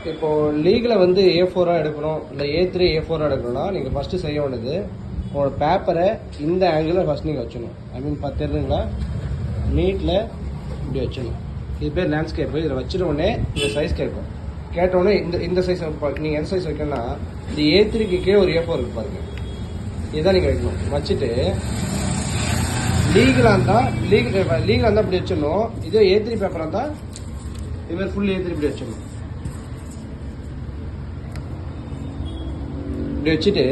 இப்போது லீகில் வந்து A4 எடுக்கணும் இல்லை A3 A4 எடுக்கணும்னா நீங்கள் ஃபஸ்ட்டு செய்ய வேண்டியது உங்களோட பேப்பரை இந்த ஆங்கிளில் ஃபஸ்ட் நீங்கள் வச்சிடணும். ஐ மீன் தெரியுதுங்களா, நீட்டில் இப்படி வச்சிடணும். இது பேர் லேண்ட்ஸ்கேப்பு. இதில் வச்சிட உடனே இந்த சைஸ் கேட்கும். கேட்டவுடனே இந்த சைஸ் நீங்கள் எந்த சைஸ் வைக்கணும்னா இந்த A3க்கு கீழே ஒரு A4 இருக்கு பாருங்க, இதுதான் நீங்கள் வைக்கணும். வச்சுட்டு லீகலாக இருந்தால் இப்படி வச்சிடணும். இதே A3 பேப்பராக இருந்தால் இதுமாதிரி ஃபுல் A3 இப்படி வச்சிடணும். இப்படி வச்சுட்டு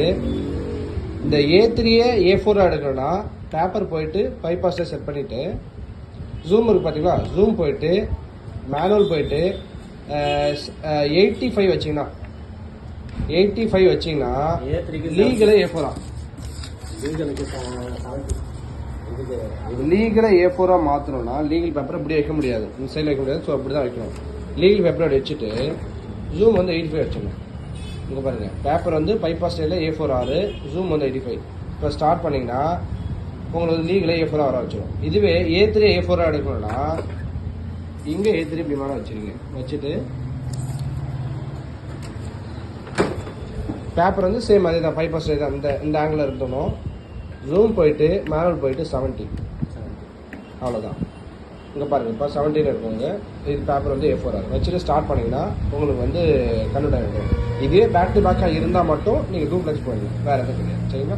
இந்த A3யே A4 எடுக்கணும்னா பேப்பர் போயிட்டு பைபாஸில் செட் பண்ணிவிட்டு ஜூம் இருக்குது பார்த்தீங்களா, ஜூம் போயிட்டு மேனுவல் போயிட்டு 85 வச்சிங்கன்னா 85 வச்சிங்கன்னா லீகலே A4 லீகலை A4 மாற்றணும்னா லீகல் பேப்பரை இப்படி வைக்க முடியாது, இந்த சைடில் வைக்க முடியாது. ஸோ அப்படி தான் வைக்கணும். லீகல் பேப்பரை அப்படி வச்சுட்டு ஜூம் வந்து 85 வச்சிடணும். இங்கே பாருங்கள், பேப்பர் வந்து பைபாஸ் ஸ்டைலில் A4 6, ஜூம் வந்து 85. இப்போ ஸ்டார்ட் பண்ணிங்கன்னா உங்களுக்கு லீகலே A4 வர வச்சிடும். இதுவே A3 A4 எடுக்கணும்னா இங்கே A3 இப்படி மேலே வச்சுருங்க. வச்சுட்டு பேப்பர் வந்து சேம் அதே தான், பைபாஸ் ஸ்டைல் தான். இந்த ஆங்கிளில் இருந்தோம். ஜூம் போயிட்டு மேனுவல் போயிட்டு 70, அவ்வளோதான். இங்கே பாருங்கள், இப்போ 17 இருக்குங்க. இது பேப்பர் வந்து A4 வச்சுட்டு ஸ்டார்ட் பண்ணிங்கன்னா உங்களுக்கு வந்து கன்வெர்ட் ஆகிடும். இதே பேக் டு பேக்காக இருந்தால் மட்டும் நீங்கள் டூப்ளெக்ஸ் போயிடணும், வேறு எதுவும் கிடையாது. சரிங்களா?